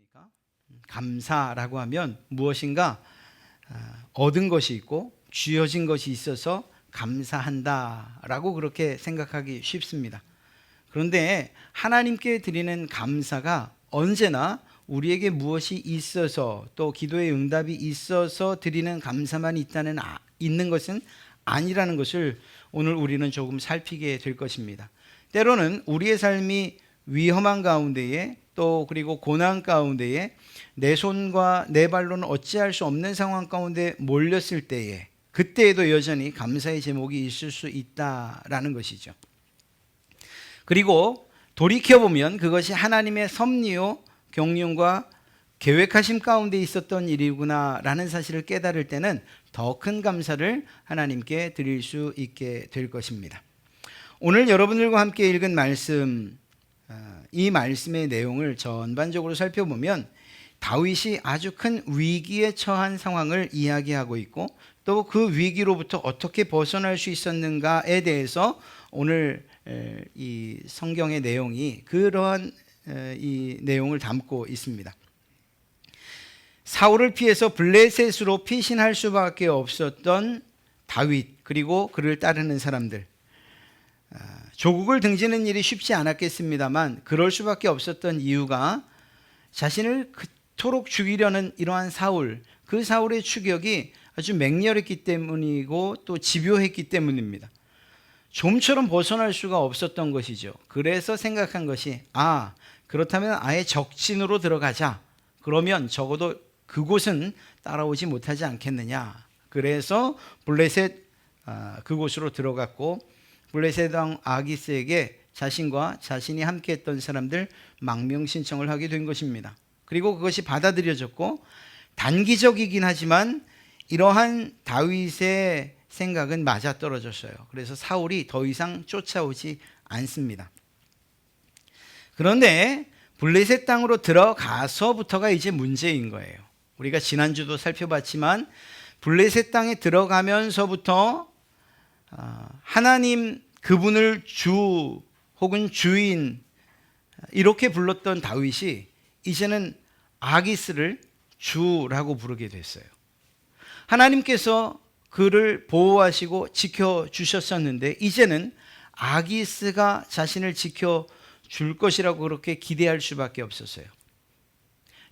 무엇입니까? 감사라고 하면 무엇인가 얻은 것이 있고 주어진 것이 있어서 감사한다라고 그렇게 생각하기 쉽습니다. 그런데 하나님께 드리는 감사가 언제나 우리에게 무엇이 있어서 또 기도의 응답이 있어서 드리는 감사만 있는 것은 아니라는 것을 오늘 우리는 조금 살피게 될 것입니다. 때로는 우리의 삶이 위험한 가운데에 또 그리고 고난 가운데에 내 손과 내 발로는 어찌할 수 없는 상황 가운데 몰렸을 때에 그때에도 여전히 감사의 제목이 있을 수 있다라는 것이죠. 그리고 돌이켜보면 그것이 하나님의 섭리요 경륜과 계획하심 가운데 있었던 일이구나라는 사실을 깨달을 때는 더 큰 감사를 하나님께 드릴 수 있게 될 것입니다. 오늘 여러분들과 함께 읽은 말씀, 이 말씀의 내용을 전반적으로 살펴보면 다윗이 아주 큰 위기에 처한 상황을 이야기하고 있고 또 그 위기로부터 어떻게 벗어날 수 있었는가에 대해서 오늘 이 성경의 내용이 그러한 이 내용을 담고 있습니다. 사울을 피해서 블레셋으로 피신할 수밖에 없었던 다윗 그리고 그를 따르는 사람들, 조국을 등지는 일이 쉽지 않았겠습니다만 그럴 수밖에 없었던 이유가 자신을 그토록 죽이려는 이러한 사울, 그 사울의 추격이 아주 맹렬했기 때문이고 또 집요했기 때문입니다. 좀처럼 벗어날 수가 없었던 것이죠. 그래서 생각한 것이 그렇다면 아예 적진으로 들어가자. 그러면 적어도 그곳은 따라오지 못하지 않겠느냐. 그래서 블레셋 그곳으로 들어갔고 블레셋 왕 아기스에게 자신과 자신이 함께했던 사람들 망명 신청을 하게 된 것입니다. 그리고 그것이 받아들여졌고 단기적이긴 하지만 이러한 다윗의 생각은 맞아떨어졌어요. 그래서 사울이 더 이상 쫓아오지 않습니다. 그런데 블레셋 땅으로 들어가서부터가 이제 문제인 거예요. 우리가 지난주도 살펴봤지만 블레셋 땅에 들어가면서부터 하나님 그분을 주 혹은 주인 이렇게 불렀던 다윗이 이제는 아기스를 주라고 부르게 됐어요. 하나님께서 그를 보호하시고 지켜주셨었는데 이제는 아기스가 자신을 지켜줄 것이라고 그렇게 기대할 수밖에 없었어요.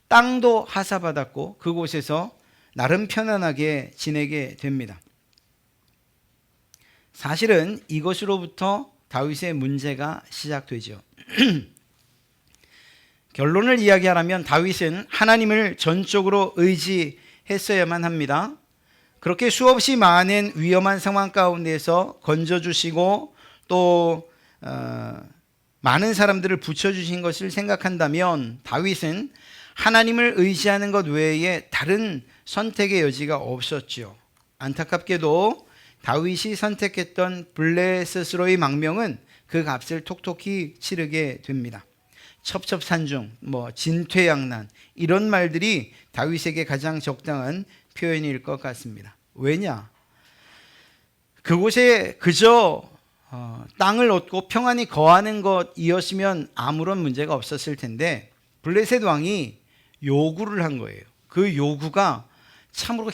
땅도 하사받았고 그곳에서 나름 편안하게 지내게 됩니다. 사실은 이것으로부터 다윗의 문제가 시작되죠. 결론을 이야기하라면 다윗은 하나님을 전적으로 의지했어야만 합니다. 그렇게 수없이 많은 위험한 상황 가운데서 건져주시고 또 많은 사람들을 붙여주신 것을 생각한다면 다윗은 하나님을 의지하는 것 외에 다른 선택의 여지가 없었죠. 안타깝게도 다윗이 선택했던 블레셋으로의 망명은 그 값을 톡톡히 치르게 됩니다. 첩첩산중, 진퇴양난 이런 말들이 다윗에게 가장 적당한 표현일 것 같습니다. 왜냐? 그곳에 그저 땅을 얻고 평안히 거하는 것이었으면 아무런 문제가 없었을 텐데 블레셋 왕이 요구를 한 거예요. 그 요구가 참으로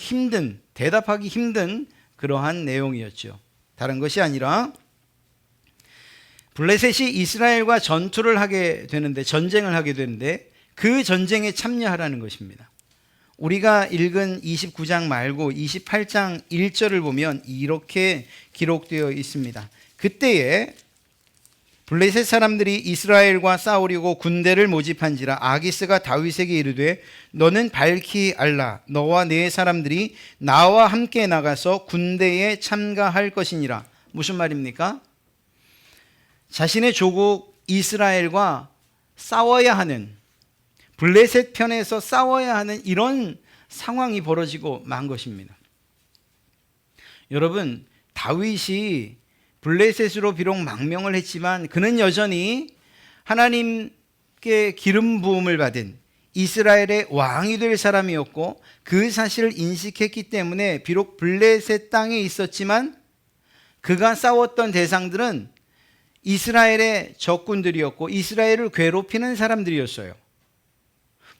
대답하기 힘든 그러한 내용이었죠. 다른 것이 아니라 블레셋이 이스라엘과 전쟁을 하게 되는데 그 전쟁에 참여하라는 것입니다. 우리가 읽은 29장 말고 28장 1절을 보면 이렇게 기록되어 있습니다. 그때에 블레셋 사람들이 이스라엘과 싸우려고 군대를 모집한지라 아기스가 다윗에게 이르되 너는 밝히 알라 너와 네 사람들이 나와 함께 나가서 군대에 참가할 것이니라. 무슨 말입니까? 자신의 조국 이스라엘과 싸워야 하는 블레셋 편에서 싸워야 하는 이런 상황이 벌어지고 만 것입니다. 여러분, 다윗이 블레셋으로 비록 망명을 했지만 그는 여전히 하나님께 기름 부음을 받은 이스라엘의 왕이 될 사람이었고 그 사실을 인식했기 때문에 비록 블레셋 땅에 있었지만 그가 싸웠던 대상들은 이스라엘의 적군들이었고 이스라엘을 괴롭히는 사람들이었어요.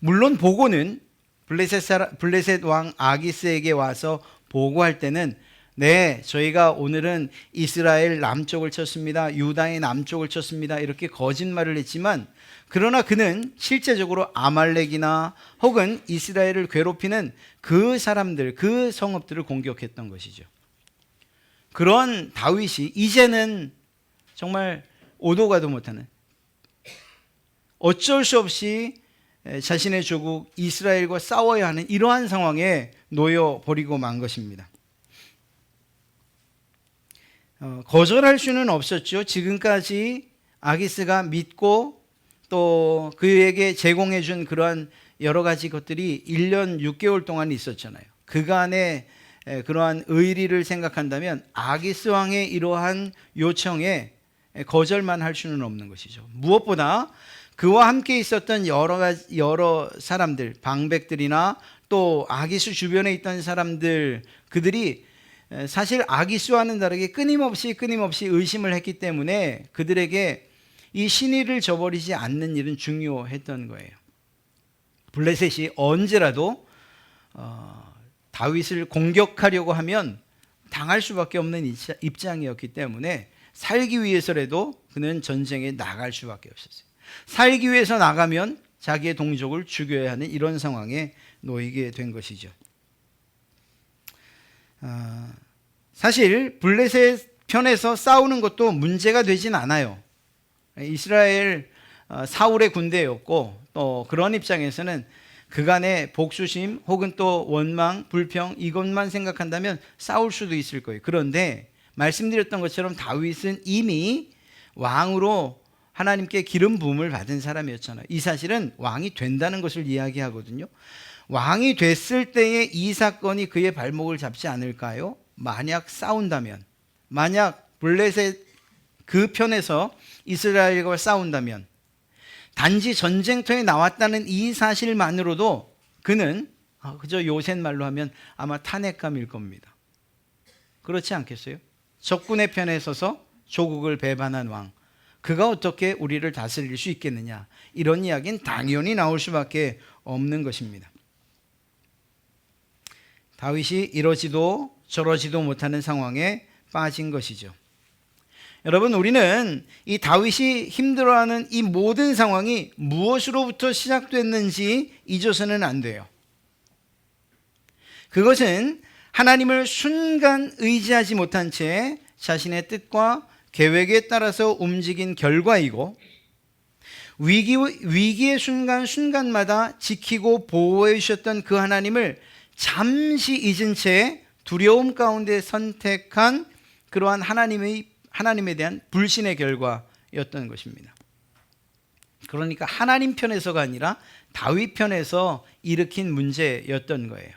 물론 보고는 블레셋 왕 아기스에게 와서 보고할 때는 네, 저희가 오늘은 이스라엘 남쪽을 쳤습니다. 유다의 남쪽을 쳤습니다. 이렇게 거짓말을 했지만 그러나 그는 실제적으로 아말렉이나 혹은 이스라엘을 괴롭히는 그 사람들, 그 성읍들을 공격했던 것이죠. 그런 다윗이 이제는 정말 오도 가도 못하는, 어쩔 수 없이 자신의 조국 이스라엘과 싸워야 하는 이러한 상황에 놓여 버리고 만 것입니다. 거절할 수는 없었죠. 지금까지 아기스가 믿고 또 그에게 제공해 준 그러한 여러 가지 것들이 1년 6개월 동안 있었잖아요. 그간의 그러한 의리를 생각한다면 아기스 왕의 이러한 요청에 거절만 할 수는 없는 것이죠. 무엇보다 그와 함께 있었던 여러 사람들, 방백들이나 또 아기스 주변에 있던 사람들, 그들이 사실 아기스와는 다르게 끊임없이 의심을 했기 때문에 그들에게 이 신의를 저버리지 않는 일은 중요했던 거예요. 블레셋이 언제라도 다윗을 공격하려고 하면 당할 수밖에 없는 입장이었기 때문에 살기 위해서라도 그는 전쟁에 나갈 수밖에 없었어요. 살기 위해서 나가면 자기의 동족을 죽여야 하는 이런 상황에 놓이게 된 것이죠. 사실 블레셋 편에서 싸우는 것도 문제가 되진 않아요. 이스라엘 사울의 군대였고 또 그런 입장에서는 그간의 복수심 혹은 또 원망, 불평 이것만 생각한다면 싸울 수도 있을 거예요. 그런데 말씀드렸던 것처럼 다윗은 이미 왕으로 하나님께 기름 부음을 받은 사람이었잖아요. 이 사실은 왕이 된다는 것을 이야기하거든요. 왕이 됐을 때에 이 사건이 그의 발목을 잡지 않을까요? 만약 싸운다면, 만약 블레셋 그 편에서 이스라엘과 싸운다면, 단지 전쟁터에 나왔다는 이 사실만으로도 그는 그저 요새 말로 하면 아마 탄핵감일 겁니다. 그렇지 않겠어요? 적군의 편에 서서 조국을 배반한 왕, 그가 어떻게 우리를 다스릴 수 있겠느냐, 이런 이야기는 당연히 나올 수밖에 없는 것입니다. 다윗이 이러지도 저러지도 못하는 상황에 빠진 것이죠. 여러분, 우리는 이 다윗이 힘들어하는 이 모든 상황이 무엇으로부터 시작됐는지 잊어서는 안 돼요. 그것은 하나님을 순간 의지하지 못한 채 자신의 뜻과 계획에 따라서 움직인 결과이고, 위기의 순간마다 지키고 보호해 주셨던 그 하나님을 잠시 잊은 채 두려움 가운데 선택한 그러한 하나님에 대한 불신의 결과였던 것입니다. 그러니까 하나님 편에서가 아니라 다윗 편에서 일으킨 문제였던 거예요.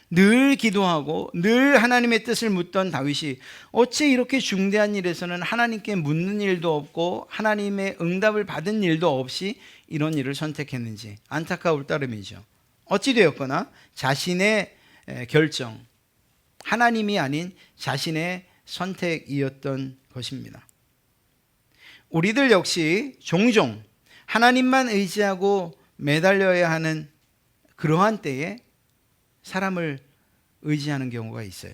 늘 기도하고 늘 하나님의 뜻을 묻던 다윗이 어째 이렇게 중대한 일에서는 하나님께 묻는 일도 없고 하나님의 응답을 받은 일도 없이 이런 일을 선택했는지 안타까울 따름이죠. 어찌 되었거나 자신의 결정, 하나님이 아닌 자신의 선택이었던 것입니다. 우리들 역시 종종 하나님만 의지하고 매달려야 하는 그러한 때에 사람을 의지하는 경우가 있어요.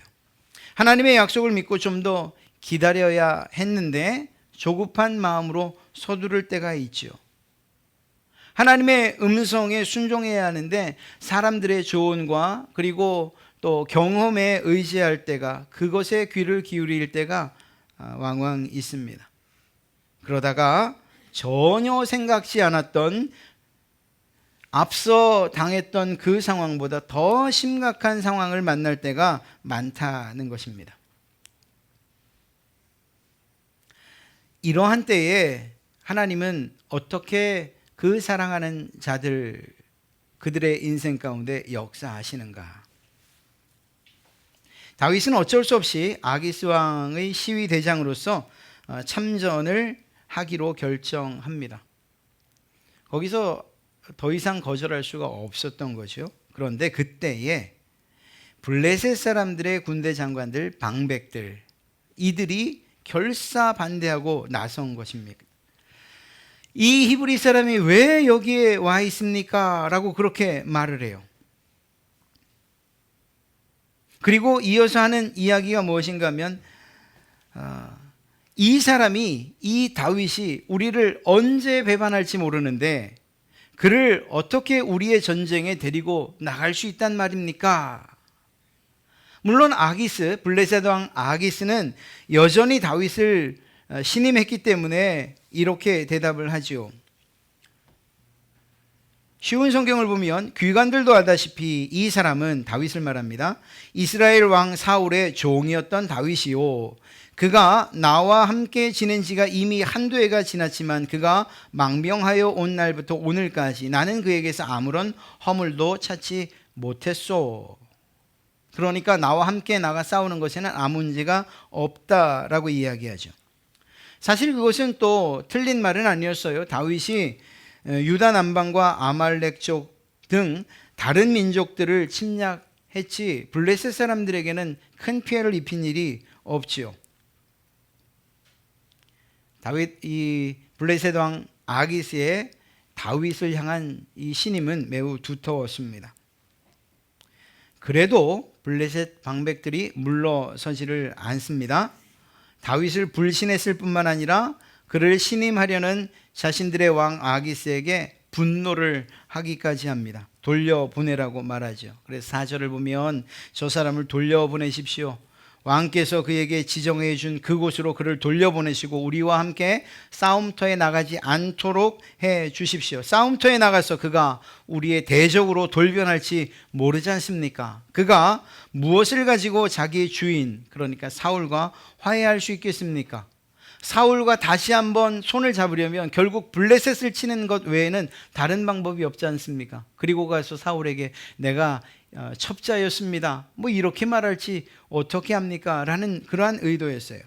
하나님의 약속을 믿고 좀 더 기다려야 했는데 조급한 마음으로 서두를 때가 있죠. 하나님의 음성에 순종해야 하는데 사람들의 조언과 그리고 또 경험에 의지할 때가, 그것에 귀를 기울일 때가 왕왕 있습니다. 그러다가 전혀 생각지 않았던 앞서 당했던 그 상황보다 더 심각한 상황을 만날 때가 많다는 것입니다. 이러한 때에 하나님은 어떻게 그 사랑하는 자들, 그들의 인생 가운데 역사하시는가? 다윗은 어쩔 수 없이 아기스 왕의 시위 대장으로서 참전을 하기로 결정합니다. 거기서 더 이상 거절할 수가 없었던 거죠. 그런데 그때에 블레셋 사람들의 군대 장관들, 방백들, 이들이 결사 반대하고 나선 것입니다. 이 히브리 사람이 왜 여기에 와 있습니까? 라고 그렇게 말을 해요. 그리고 이어서 하는 이야기가 무엇인가 하면 이 사람이, 이 다윗이 우리를 언제 배반할지 모르는데 그를 어떻게 우리의 전쟁에 데리고 나갈 수 있단 말입니까? 물론 아기스, 블레셋 왕 아기스는 여전히 다윗을 신임했기 때문에 이렇게 대답을 하지요. 쉬운 성경을 보면 귀관들도 알다시피 이 사람은 다윗을 말합니다. 이스라엘 왕 사울의 종이었던 다윗이요. 그가 나와 함께 지낸 지가 이미 한두 해가 지났지만 그가 망명하여 온 날부터 오늘까지 나는 그에게서 아무런 허물도 찾지 못했소. 그러니까 나와 함께 나가 싸우는 것에는 아무 문제가 없다라고 이야기하죠. 사실 그것은 또 틀린 말은 아니었어요. 다윗이 유다 남방과 아말렉 쪽 등 다른 민족들을 침략했지 블레셋 사람들에게는 큰 피해를 입힌 일이 없지요. 이 블레셋 왕 아기스의 다윗을 향한 이 신임은 매우 두터웠습니다. 그래도 블레셋 방백들이 물러서지를 않습니다. 다윗을 불신했을 뿐만 아니라 그를 신임하려는 자신들의 왕 아기스에게 분노를 하기까지 합니다. 돌려보내라고 말하죠. 그래서 4절을 보면 저 사람을 돌려보내십시오. 왕께서 그에게 지정해 준 그곳으로 그를 돌려보내시고 우리와 함께 싸움터에 나가지 않도록 해 주십시오. 싸움터에 나가서 그가 우리의 대적으로 돌변할지 모르지 않습니까? 그가 무엇을 가지고 자기의 주인, 그러니까 사울과 화해할 수 있겠습니까? 사울과 다시 한번 손을 잡으려면 결국 블레셋을 치는 것 외에는 다른 방법이 없지 않습니까? 그리고 가서 사울에게 내가 첩자였습니다, 뭐 이렇게 말할지 어떻게 합니까? 라는 그러한 의도였어요.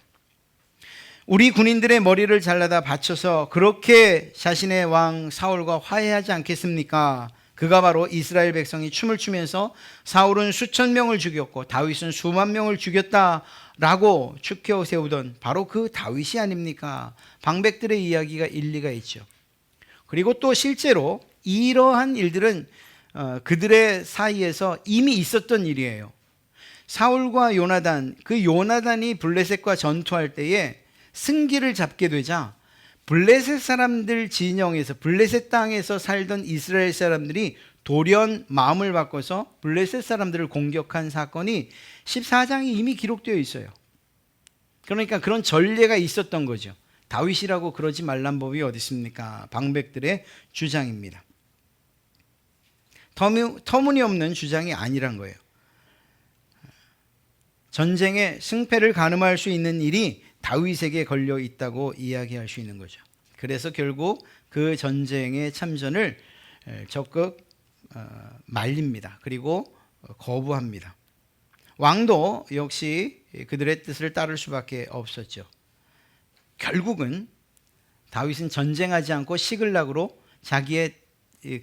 우리 군인들의 머리를 잘라다 바쳐서 그렇게 자신의 왕 사울과 화해하지 않겠습니까? 그가 바로 이스라엘 백성이 춤을 추면서 사울은 수천 명을 죽였고 다윗은 수만 명을 죽였다라고 추켜 세우던 바로 그 다윗이 아닙니까? 방백들의 이야기가 일리가 있죠. 그리고 또 실제로 이러한 일들은 그들의 사이에서 이미 있었던 일이에요. 사울과 요나단, 그 요나단이 블레셋과 전투할 때에 승기를 잡게 되자 블레셋 사람들 진영에서, 블레셋 땅에서 살던 이스라엘 사람들이 돌연 마음을 바꿔서 블레셋 사람들을 공격한 사건이 14장에 이미 기록되어 있어요. 그러니까 그런 전례가 있었던 거죠. 다윗이라고 그러지 말란 법이 어디 있습니까? 방백들의 주장입니다. 터무니없는 주장이 아니란 거예요. 전쟁의 승패를 가늠할 수 있는 일이 다윗에게 걸려 있다고 이야기할 수 있는 거죠. 그래서 결국 그 전쟁의 참전을 적극 말립니다. 그리고 거부합니다. 왕도 역시 그들의 뜻을 따를 수밖에 없었죠. 결국은 다윗은 전쟁하지 않고 시글락으로 자기의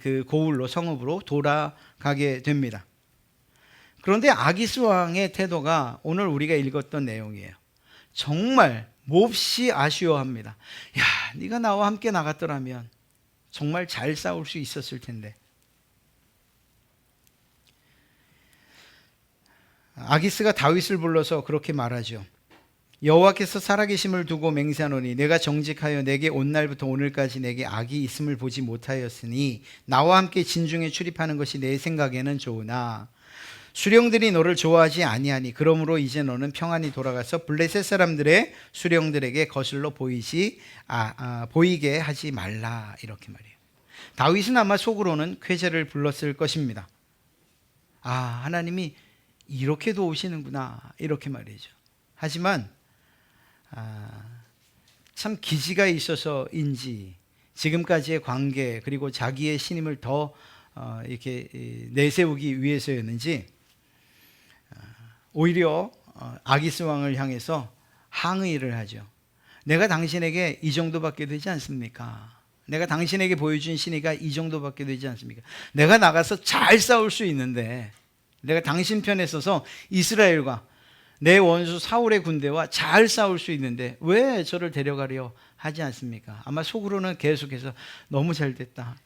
그 고을로, 성읍으로 돌아가게 됩니다. 그런데 아기스 왕의 태도가 오늘 우리가 읽었던 내용이에요. 정말 몹시 아쉬워합니다. 야, 네가 나와 함께 나갔더라면 정말 잘 싸울 수 있었을 텐데. 아기스가 다윗을 불러서 그렇게 말하죠. 여호와께서 살아계심을 두고 맹세하노니 내가 정직하여 내게 온 날부터 오늘까지 내게 악이 있음을 보지 못하였으니 나와 함께 진중에 출입하는 것이 내 생각에는 좋으나 수령들이 너를 좋아하지 아니하니 그러므로 이제 너는 평안히 돌아가서 블레셋 사람들의 수령들에게 거슬러 보이게 하지 말라, 이렇게 말해요. 다윗은 아마 속으로는 쾌재를 불렀을 것입니다. 아, 하나님이 이렇게 도우시는구나, 이렇게 말이죠. 하지만 참 기지가 있어서인지 지금까지의 관계 그리고 자기의 신임을 더 이렇게 내세우기 위해서였는지 오히려 아기스 왕을 향해서 항의를 하죠. 내가 당신에게 이 정도밖에 되지 않습니까? 내가 당신에게 보여준 신의가 이 정도밖에 되지 않습니까? 내가 나가서 잘 싸울 수 있는데, 내가 당신 편에 서서 이스라엘과 내 원수 사울의 군대와 잘 싸울 수 있는데 왜 저를 데려가려 하지 않습니까? 아마 속으로는 계속해서 너무 잘 됐다.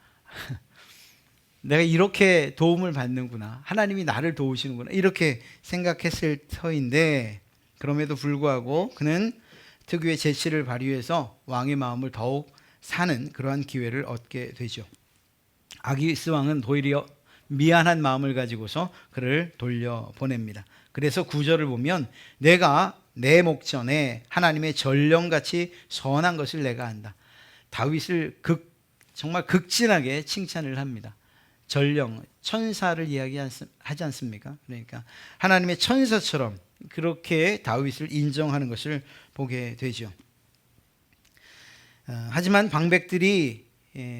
내가 이렇게 도움을 받는구나. 하나님이 나를 도우시는구나. 이렇게 생각했을 터인데, 그럼에도 불구하고 그는 특유의 재치를 발휘해서 왕의 마음을 더욱 사는 그러한 기회를 얻게 되죠. 아기스 왕은 도리어 미안한 마음을 가지고서 그를 돌려보냅니다. 그래서 9절을 보면 내가 내 목전에 하나님의 전령같이 선한 것을 내가 안다. 다윗을 정말 극진하게 칭찬을 합니다. 전령, 천사를 이야기하지 않습니까? 그러니까 하나님의 천사처럼 그렇게 다윗을 인정하는 것을 보게 되죠. 하지만 방백들이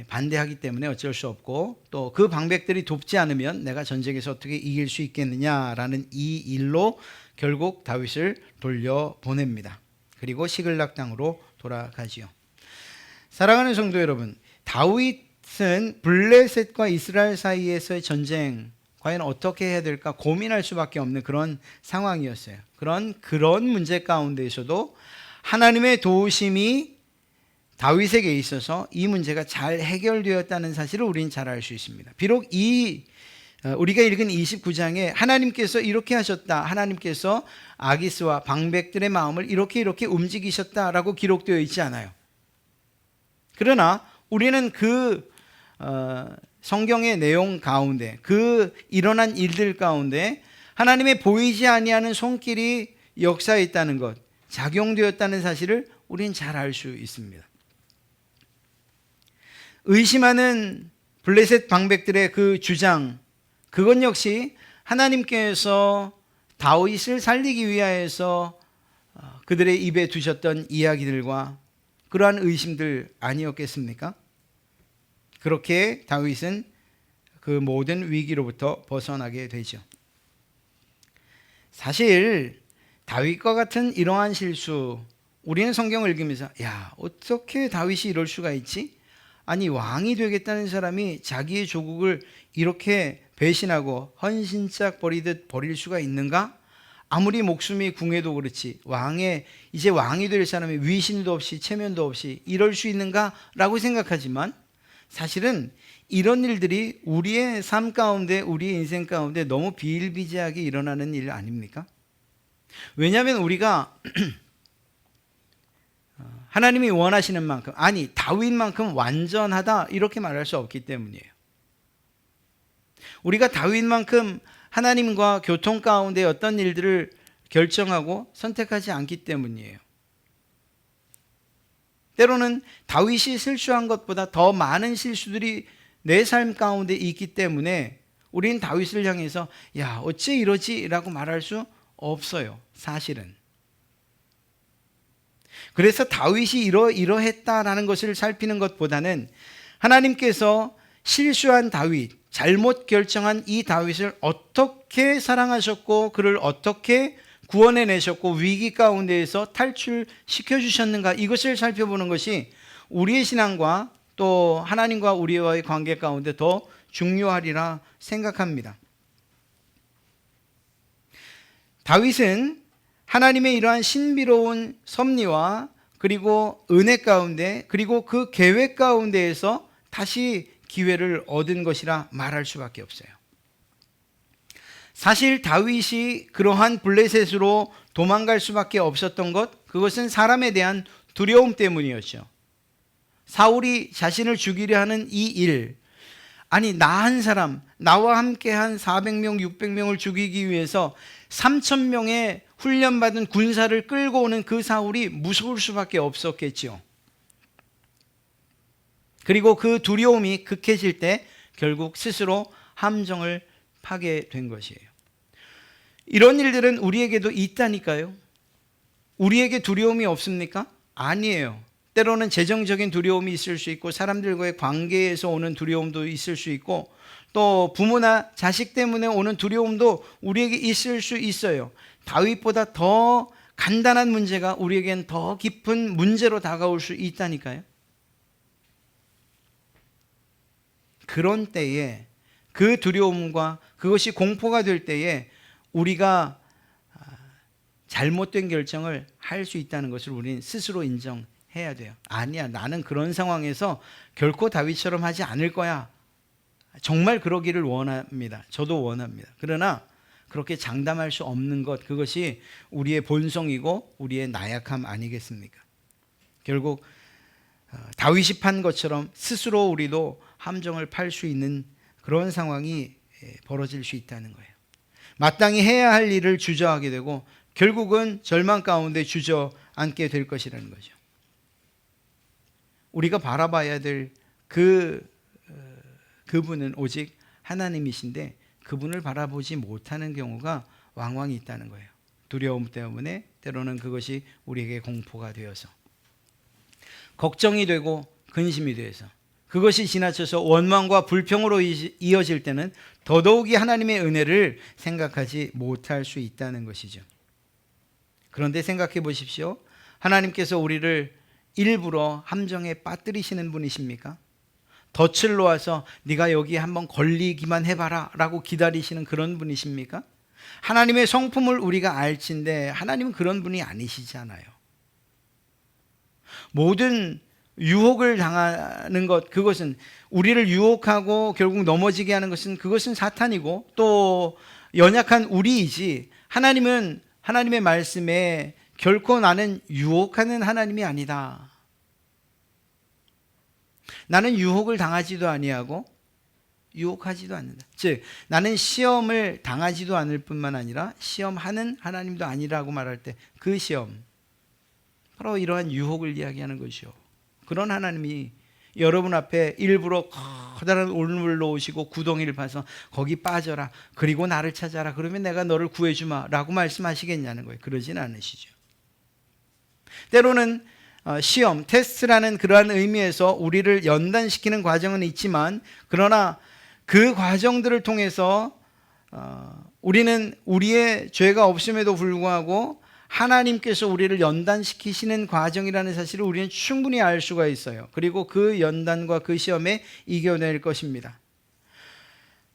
반대하기 때문에 어쩔 수 없고, 또 그 방백들이 돕지 않으면 내가 전쟁에서 어떻게 이길 수 있겠느냐라는 이 일로 결국 다윗을 돌려보냅니다. 그리고 시글락 땅으로 돌아가지요. 사랑하는 성도 여러분, 다윗은 블레셋과 이스라엘 사이에서의 전쟁 과연 어떻게 해야 될까 고민할 수밖에 없는 그런 상황이었어요. 그런 문제 가운데에서도 하나님의 도우심이 다윗에게 있어서 이 문제가 잘 해결되었다는 사실을 우리는 잘 알 수 있습니다. 비록 우리가 읽은 29장에 하나님께서 이렇게 하셨다, 하나님께서 아기스와 방백들의 마음을 이렇게 움직이셨다라고 기록되어 있지 않아요. 그러나 우리는 성경의 내용 가운데, 일어난 일들 가운데 하나님의 보이지 아니하는 손길이 역사에 있다는 것, 작용되었다는 사실을 우리는 잘 알 수 있습니다. 의심하는 블레셋 방백들의 그 주장, 그건 역시 하나님께서 다윗을 살리기 위하여서 그들의 입에 두셨던 이야기들과 그러한 의심들 아니었겠습니까? 그렇게 다윗은 그 모든 위기로부터 벗어나게 되죠. 사실 다윗과 같은 이러한 실수, 우리는 성경을 읽으면서 어떻게 다윗이 이럴 수가 있지? 아니, 왕이 되겠다는 사람이 자기의 조국을 이렇게 배신하고 헌신짝 버리듯 버릴 수가 있는가? 아무리 목숨이 궁해도 그렇지 이제 왕이 될 사람이 위신도 없이 체면도 없이 이럴 수 있는가? 라고 생각하지만 사실은 이런 일들이 우리의 삶 가운데, 우리의 인생 가운데 너무 비일비재하게 일어나는 일 아닙니까? 왜냐하면 우리가 하나님이 원하시는 만큼, 아니 다윗만큼 완전하다 이렇게 말할 수 없기 때문이에요. 우리가 다윗만큼 하나님과 교통 가운데 어떤 일들을 결정하고 선택하지 않기 때문이에요. 때로는 다윗이 실수한 것보다 더 많은 실수들이 내 삶 가운데 있기 때문에 우리는 다윗을 향해서 어째 이러지? 라고 말할 수 없어요. 사실은. 그래서 다윗이 이러했다라는 것을 살피는 것보다는 하나님께서 실수한 다윗, 잘못 결정한 이 다윗을 어떻게 사랑하셨고 그를 어떻게 구원해내셨고 위기 가운데에서 탈출시켜 주셨는가, 이것을 살펴보는 것이 우리의 신앙과 또 하나님과 우리와의 관계 가운데 더 중요하리라 생각합니다. 다윗은 하나님의 이러한 신비로운 섭리와 그리고 은혜 가운데, 그리고 그 계획 가운데에서 다시 기회를 얻은 것이라 말할 수밖에 없어요. 사실 다윗이 그러한 블레셋으로 도망갈 수밖에 없었던 것, 그것은 사람에 대한 두려움 때문이었죠. 사울이 자신을 죽이려 하는 이 일, 아니 나 한 사람, 나와 함께 한 400명, 600명을 죽이기 위해서 3,000명의 훈련받은 군사를 끌고 오는 그 사울이 무서울 수밖에 없었겠죠. 그리고 그 두려움이 극해질 때 결국 스스로 함정을 파게 된 것이에요. 이런 일들은 우리에게도 있다니까요. 우리에게 두려움이 없습니까? 아니에요. 때로는 재정적인 두려움이 있을 수 있고 사람들과의 관계에서 오는 두려움도 있을 수 있고 또 부모나 자식 때문에 오는 두려움도 우리에게 있을 수 있어요. 다윗보다 더 간단한 문제가 우리에겐 더 깊은 문제로 다가올 수 있다니까요. 그런 때에 그 두려움과 그것이 공포가 될 때에 우리가 잘못된 결정을 할 수 있다는 것을 우리는 스스로 인정해야 돼요. 아니야, 나는 그런 상황에서 결코 다윗처럼 하지 않을 거야. 정말 그러기를 원합니다. 저도 원합니다. 그러나 그렇게 장담할 수 없는 것, 그것이 우리의 본성이고 우리의 나약함 아니겠습니까? 결국 다윗이 판 것처럼 스스로 우리도 함정을 팔 수 있는 그런 상황이 벌어질 수 있다는 거예요. 마땅히 해야 할 일을 주저하게 되고 결국은 절망 가운데 주저앉게 될 것이라는 거죠. 우리가 바라봐야 될 그분은 오직 하나님이신데 그분을 바라보지 못하는 경우가 왕왕 있다는 거예요. 두려움 때문에 때로는 그것이 우리에게 공포가 되어서 걱정이 되고 근심이 되어서 그것이 지나쳐서 원망과 불평으로 이어질 때는 더더욱이 하나님의 은혜를 생각하지 못할 수 있다는 것이죠. 그런데 생각해 보십시오. 하나님께서 우리를 일부러 함정에 빠뜨리시는 분이십니까? 덫을 놓아서 네가 여기 한번 걸리기만 해봐라 라고 기다리시는 그런 분이십니까? 하나님의 성품을 우리가 알지인데 하나님은 그런 분이 아니시잖아요. 모든 유혹을 당하는 것, 그것은 우리를 유혹하고 결국 넘어지게 하는 것은 그것은 사탄이고 또 연약한 우리이지, 하나님은 하나님의 말씀에 결코 나는 유혹하는 하나님이 아니다. 나는 유혹을 당하지도 아니하고 유혹하지도 않는다. 즉 나는 시험을 당하지도 않을 뿐만 아니라 시험하는 하나님도 아니라고 말할 때 그 시험, 바로 이러한 유혹을 이야기하는 것이요. 그런 하나님이 여러분 앞에 일부러 커다란 올물을 놓으시고 구덩이를 파서 거기 빠져라, 그리고 나를 찾아라, 그러면 내가 너를 구해주마 라고 말씀하시겠냐는 거예요. 그러진 않으시죠. 때로는 시험, 테스트라는 그러한 의미에서 우리를 연단시키는 과정은 있지만, 그러나 그 과정들을 통해서 우리는 우리의 죄가 없음에도 불구하고 하나님께서 우리를 연단시키시는 과정이라는 사실을 우리는 충분히 알 수가 있어요. 그리고 그 연단과 그 시험에 이겨낼 것입니다.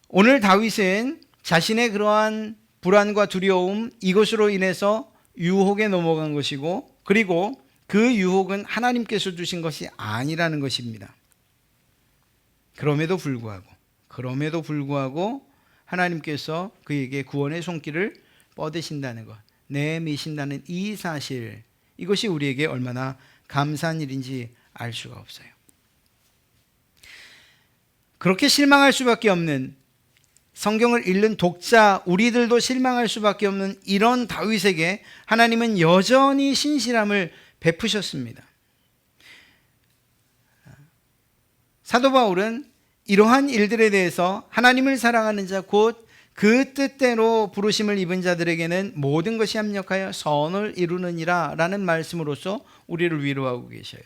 오늘 다윗은 자신의 그러한 불안과 두려움, 이것으로 인해서 유혹에 넘어간 것이고, 그리고 그 유혹은 하나님께서 주신 것이 아니라는 것입니다. 그럼에도 불구하고 하나님께서 그에게 구원의 손길을 뻗으신다는 것, 내미신다는 이 사실, 이것이 우리에게 얼마나 감사한 일인지 알 수가 없어요. 그렇게 실망할 수밖에 없는, 성경을 읽는 독자 우리들도 실망할 수밖에 없는 이런 다윗에게 하나님은 여전히 신실함을 베푸셨습니다. 사도 바울은 이러한 일들에 대해서 하나님을 사랑하는 자, 곧 그 뜻대로 부르심을 입은 자들에게는 모든 것이 합력하여 선을 이루느니라 라는 말씀으로써 우리를 위로하고 계셔요.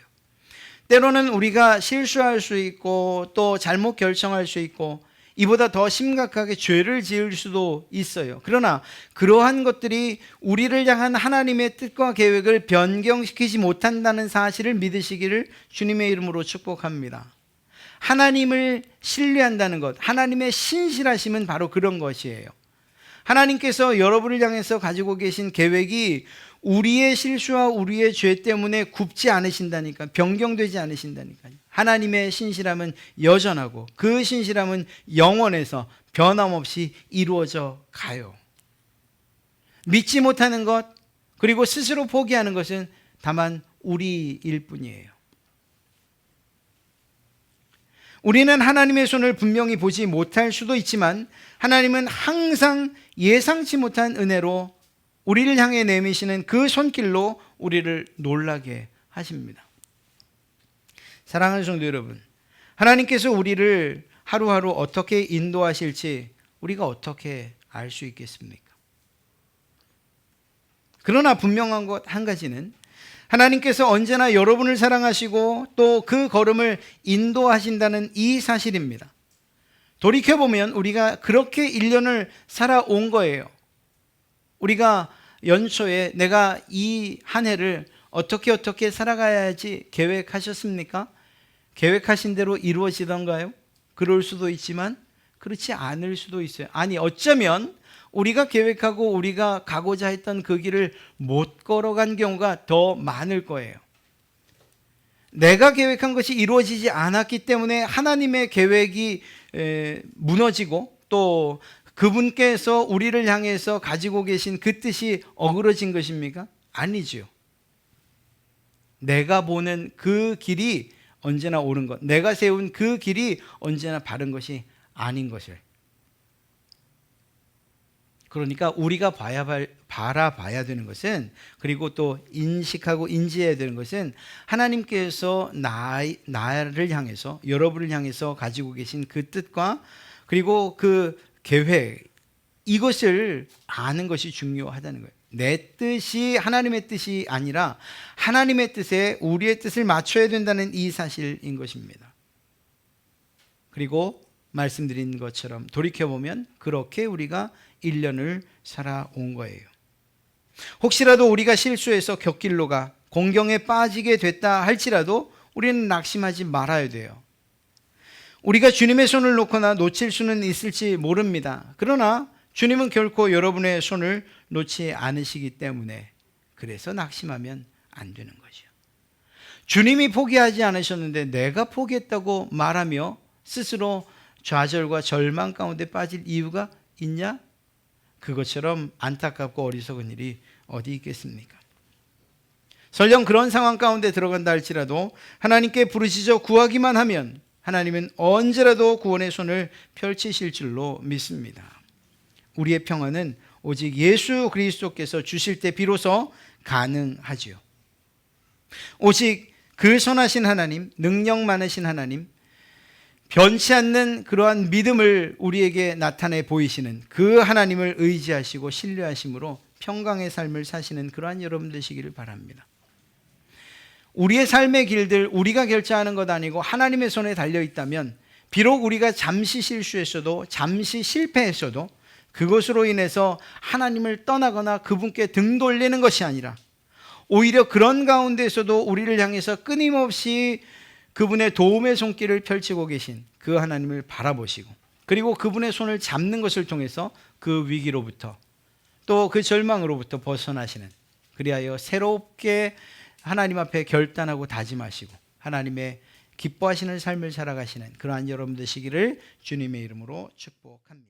때로는 우리가 실수할 수 있고 또 잘못 결정할 수 있고 이보다 더 심각하게 죄를 지을 수도 있어요. 그러나 그러한 것들이 우리를 향한 하나님의 뜻과 계획을 변경시키지 못한다는 사실을 믿으시기를 주님의 이름으로 축복합니다. 하나님을 신뢰한다는 것, 하나님의 신실하심은 바로 그런 것이에요. 하나님께서 여러분을 향해서 가지고 계신 계획이 우리의 실수와 우리의 죄 때문에 굽지 않으신다니까, 변경되지 않으신다니까요. 하나님의 신실함은 여전하고 그 신실함은 영원해서 변함없이 이루어져 가요. 믿지 못하는 것, 그리고 스스로 포기하는 것은 다만 우리일 뿐이에요. 우리는 하나님의 손을 분명히 보지 못할 수도 있지만 하나님은 항상 예상치 못한 은혜로 우리를 향해 내미시는 그 손길로 우리를 놀라게 하십니다. 사랑하는 성도 여러분, 하나님께서 우리를 하루하루 어떻게 인도하실지 우리가 어떻게 알 수 있겠습니까? 그러나 분명한 것 한 가지는, 하나님께서 언제나 여러분을 사랑하시고 또 그 걸음을 인도하신다는 이 사실입니다. 돌이켜보면 우리가 그렇게 1년을 살아온 거예요. 우리가 연초에 내가 이 한 해를 어떻게 살아가야지 계획하셨습니까? 계획하신 대로 이루어지던가요? 그럴 수도 있지만 그렇지 않을 수도 있어요. 아니, 어쩌면 우리가 계획하고 우리가 가고자 했던 그 길을 못 걸어간 경우가 더 많을 거예요. 내가 계획한 것이 이루어지지 않았기 때문에 하나님의 계획이 무너지고 또 그분께서 우리를 향해서 가지고 계신 그 뜻이 어그러진 것입니까? 아니죠. 내가 보는 그 길이 언제나 옳은 것, 내가 세운 그 길이 언제나 바른 것이 아닌 것을. 그러니까 우리가 바라봐야 되는 것은, 그리고 또 인식하고 인지해야 되는 것은 하나님께서 나를 향해서, 여러분을 향해서 가지고 계신 그 뜻과 그리고 그 계획, 이것을 아는 것이 중요하다는 거예요. 내 뜻이 하나님의 뜻이 아니라 하나님의 뜻에 우리의 뜻을 맞춰야 된다는 이 사실인 것입니다. 그리고 말씀드린 것처럼 돌이켜보면 그렇게 우리가 1년을 살아온 거예요. 혹시라도 우리가 실수해서 곁길로 가 공경에 빠지게 됐다 할지라도 우리는 낙심하지 말아야 돼요. 우리가 주님의 손을 놓거나 놓칠 수는 있을지 모릅니다. 그러나 주님은 결코 여러분의 손을 놓지 않으시기 때문에, 그래서 낙심하면 안 되는 거죠. 주님이 포기하지 않으셨는데 내가 포기했다고 말하며 스스로 좌절과 절망 가운데 빠질 이유가 있냐? 그것처럼 안타깝고 어리석은 일이 어디 있겠습니까? 설령 그런 상황 가운데 들어간다 할지라도 하나님께 부르짖어 구하기만 하면 하나님은 언제라도 구원의 손을 펼치실 줄로 믿습니다. 우리의 평안은 오직 예수 그리스도께서 주실 때 비로소 가능하지요. 오직 그 선하신 하나님, 능력 많으신 하나님, 변치 않는 그러한 믿음을 우리에게 나타내 보이시는 그 하나님을 의지하시고 신뢰하심으로 평강의 삶을 사시는 그러한 여러분 되시기를 바랍니다. 우리의 삶의 길들 우리가 결정하는 것 아니고 하나님의 손에 달려 있다면, 비록 우리가 잠시 실수했어도 잠시 실패했어도 그것으로 인해서 하나님을 떠나거나 그분께 등 돌리는 것이 아니라 오히려 그런 가운데서도 우리를 향해서 끊임없이 그분의 도움의 손길을 펼치고 계신 그 하나님을 바라보시고, 그리고 그분의 손을 잡는 것을 통해서 그 위기로부터 또 그 절망으로부터 벗어나시는, 그리하여 새롭게 하나님 앞에 결단하고 다짐하시고 하나님의 기뻐하시는 삶을 살아가시는 그러한 여러분 되시기를 주님의 이름으로 축복합니다.